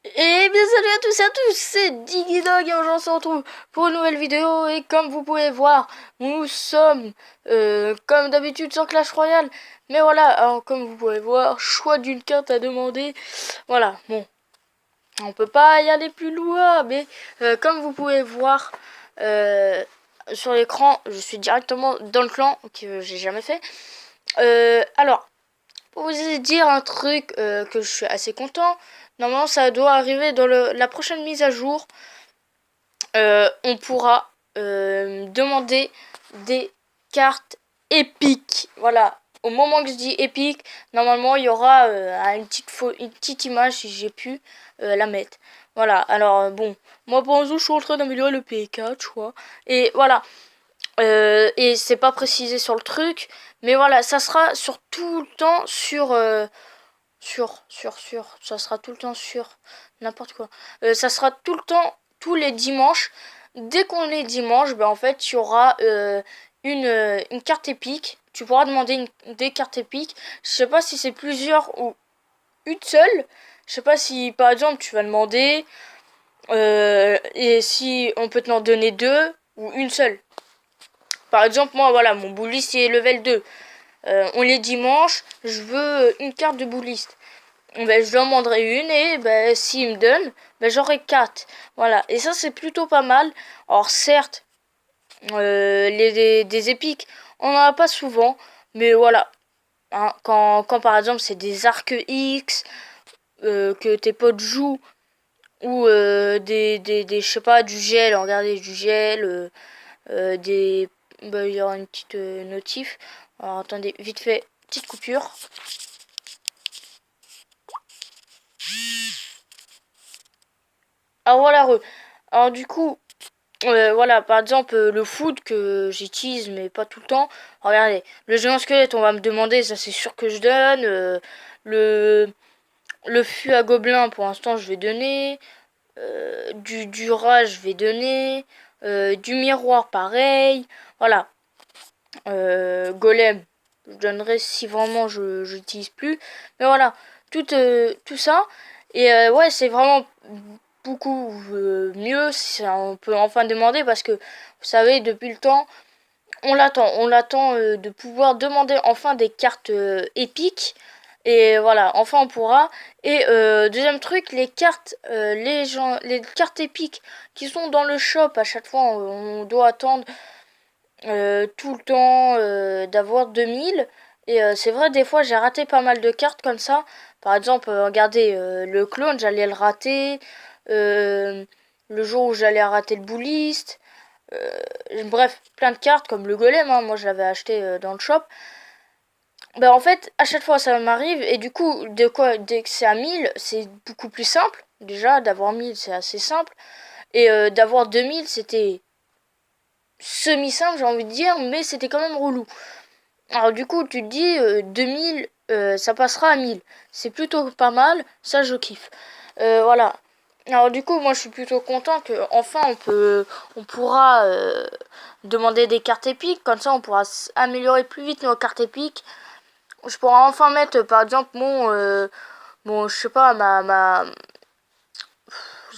Et bien salut à tous et à tous, c'est DigiDog et aujourd'hui on se retrouve pour une nouvelle vidéo et comme vous pouvez voir, nous sommes comme d'habitude sur Clash Royale. Mais voilà, alors, comme vous pouvez voir, choix d'une carte à demander. Voilà, bon, on peut pas y aller plus loin, mais comme vous pouvez voir euh, sur l'écran, je suis directement dans le clan que j'ai jamais fait. Alors, pour vous dire un truc que je suis assez content, normalement ça doit arriver dans la prochaine mise à jour. On pourra demander des cartes épiques. Voilà, au moment que je dis épique, normalement il y aura une petite image si j'ai pu la mettre. Voilà, alors bon, moi pour l'instant je suis en train d'améliorer le P4, je crois. Et voilà, et c'est pas précisé sur le truc, mais voilà, ça sera sur tout le temps ça sera tout le temps sur n'importe quoi. Ça sera tout le temps, tous les dimanches. Dès qu'on est dimanche, ben en fait, il y aura une carte épique. Tu pourras demander des cartes épiques. Je sais pas si c'est plusieurs ou une seule. Je sais pas si, par exemple, tu vas demander et si on peut t'en donner deux ou une seule. Par exemple, moi, voilà, mon bouliste est level 2. On est dimanche, je veux une carte de bouliste. Ben, je demanderai une et ben, s'il me donne, ben, j'aurai 4. Voilà, et ça c'est plutôt pas mal. Alors certes, des épiques, on n'en a pas souvent, mais voilà. Hein, quand par exemple c'est des arcs X que tes potes jouent, ou je sais pas, du gel, regardez, du gel, des... Ben, il y aura une petite notif. Alors attendez, vite fait, petite coupure. Alors voilà, alors du coup, voilà, par exemple, le foot que j'utilise, mais pas tout le temps. Regardez, le géant squelette, on va me demander, ça c'est sûr que je donne. Le, le fût à gobelin, pour l'instant, je vais donner. Du rat, je vais donner. Du miroir, pareil. Voilà. Golem, je donnerai si vraiment je n'utilise plus. Mais voilà, tout ça. Et ouais, c'est vraiment beaucoup mieux si on peut enfin demander parce que vous savez depuis le temps on l'attend de pouvoir demander enfin des cartes épiques et voilà enfin on pourra et deuxième truc les cartes épiques qui sont dans le shop à chaque fois on doit attendre tout le temps d'avoir 2000 et c'est vrai des fois j'ai raté pas mal de cartes comme ça par exemple regardez le clone j'allais le rater euh, le jour où j'allais rater le bouliste bref plein de cartes comme le golem hein, moi je l'avais acheté dans le shop ben en fait à chaque fois ça m'arrive et du coup dès que c'est à 1000 c'est beaucoup plus simple déjà d'avoir 1000 c'est assez simple et d'avoir 2000 c'était semi-simple, j'ai envie de dire, mais c'était quand même relou. Alors du coup, tu te dis 2000, ça passera à 1000. C'est plutôt pas mal, ça je kiffe. Voilà. Alors du coup, moi je suis plutôt content que enfin on pourra demander des cartes épiques, comme ça on pourra améliorer plus vite nos cartes épiques. Je pourrai enfin mettre par exemple je sais pas,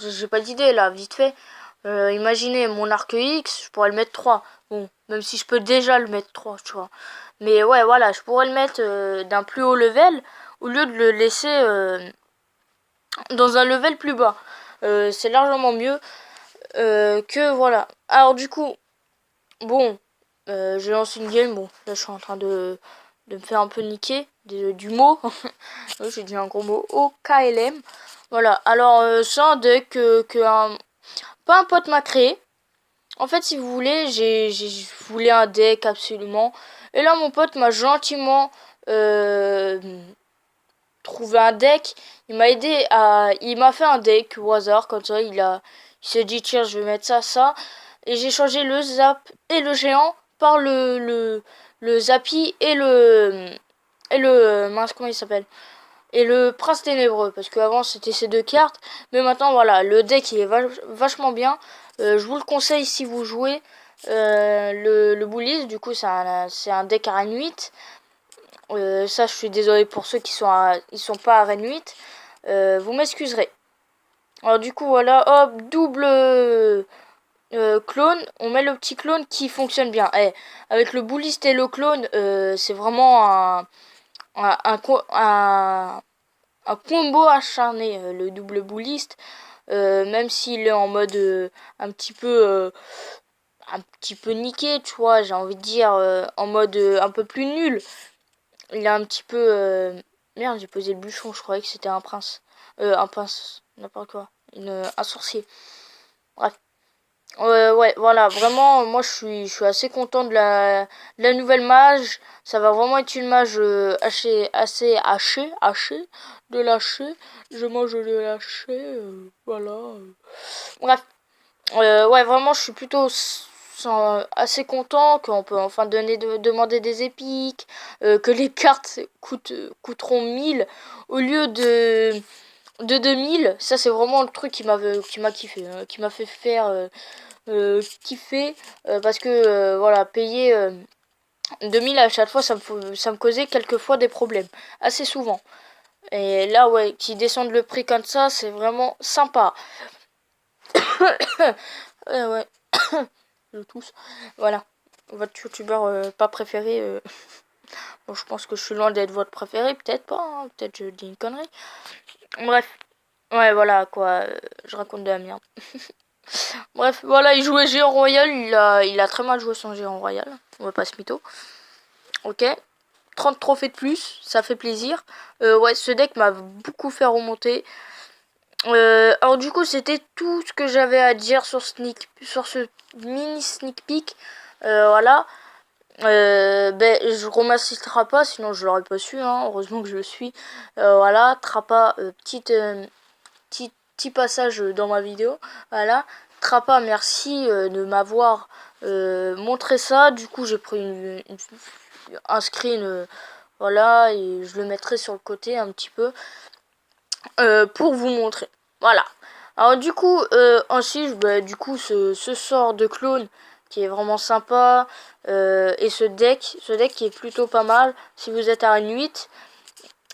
j'ai pas d'idée là, vite fait. Imaginez mon arc X, je pourrais le mettre 3. Bon, même si je peux déjà le mettre 3, tu vois. Mais ouais, voilà, je pourrais le mettre d'un plus haut level au lieu de le laisser dans un level plus bas. C'est largement mieux que voilà. Alors du coup, bon, j'ai lancé une game. Bon, là je suis en train de me faire un peu niquer du mot. J'ai dit un gros mot. OKLM. Voilà, alors c'est un deck pas un pote m'a créé. En fait, si vous voulez, je voulais un deck absolument. Et là, mon pote m'a gentiment euh, trouvé un deck. Il m'a fait un deck au hasard, comme ça. Il s'est dit, tiens, je vais mettre ça, ça. Et j'ai changé le zap et le géant par le zappy et le mince, comment il s'appelle? Et le prince ténébreux, parce qu'avant c'était ces deux cartes, mais maintenant voilà, le deck il est vachement bien. Je vous le conseille si vous jouez le Bullies, du coup c'est un deck à Reine 8. Ça je suis désolé pour ceux ils sont pas à Reine 8. Vous m'excuserez. Alors du coup voilà, hop, double clone. On met le petit clone qui fonctionne bien. Avec le bouliste et le clone, c'est vraiment un, un, un, un combo acharné, le double bouliste. Même s'il est en mode un petit peu niqué, tu vois, j'ai envie de dire, en mode un peu plus nul. Il est un petit peu... Merde, j'ai posé le bûcheron, je croyais que c'était un prince. Un prince, n'importe quoi. Un sorcier. Bref. Ouais, voilà, vraiment, moi je suis assez content de la nouvelle mage. Ça va vraiment être une mage assez hachée, de lâcher. Je mange de lâcher, voilà. Bref, ouais, vraiment, je suis plutôt assez content qu'on peut enfin demander des épiques, que les cartes coûteront 1000 au lieu de 2000. Ça, c'est vraiment le truc qui m'a kiffé, qui m'a fait faire kiffer, parce que voilà, payer 2000 à chaque fois, ça me causait quelquefois des problèmes, assez souvent. Et là, ouais, qu'ils descendent le prix comme ça, c'est vraiment sympa. Ouais, je tousse. Voilà. Votre youtubeur pas préféré. Bon, je pense que je suis loin d'être votre préféré, peut-être pas, hein, peut-être je dis une connerie. Bref. Ouais, voilà, quoi. Je raconte de la merde. Bref, voilà, il jouait Géant Royal, il a très mal joué son Géant Royal. On va pas se mytho. Ok. 30 trophées de plus, ça fait plaisir. Ouais, ce deck m'a beaucoup fait remonter. Alors du coup, c'était tout ce que j'avais à dire sur ce mini sneak peek. Voilà. Ben, je remercie Trappa, sinon je l'aurais pas su, hein. Heureusement que je le suis. Voilà, Trappa, petit passage dans ma vidéo. Voilà. Trappa, merci de m'avoir montré ça. Du coup, j'ai pris un screen, voilà, et je le mettrai sur le côté un petit peu pour vous montrer. Voilà. Alors du coup, ensuite, bah, du coup, ce sort de clone qui est vraiment sympa, et ce deck qui est plutôt pas mal si vous êtes à une 8.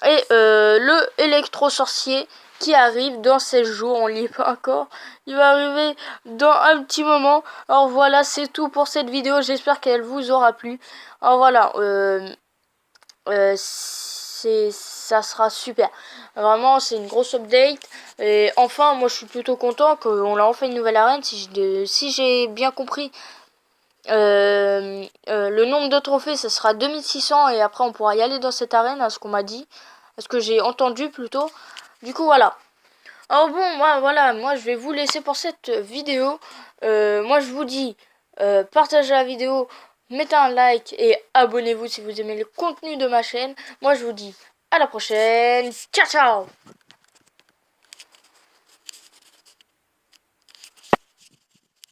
Et le électro sorcier qui arrive dans 16 jours, on n'y est pas encore, il va arriver dans un petit moment. Alors voilà, c'est tout pour cette vidéo, j'espère qu'elle vous aura plu. Alors voilà, ça sera super. Vraiment, c'est une grosse update. Et enfin, moi je suis plutôt content qu'on l'a enfin une nouvelle arène. Si j'ai bien compris, le nombre de trophées, ça sera 2600 et après on pourra y aller dans cette arène, à ce qu'on m'a dit. À ce que j'ai entendu plutôt. Du coup, voilà. Alors bon, moi je vais vous laisser pour cette vidéo. Moi je vous dis, partagez la vidéo, mettez un like et abonnez-vous si vous aimez le contenu de ma chaîne. Moi je vous dis à la prochaine. Ciao ciao.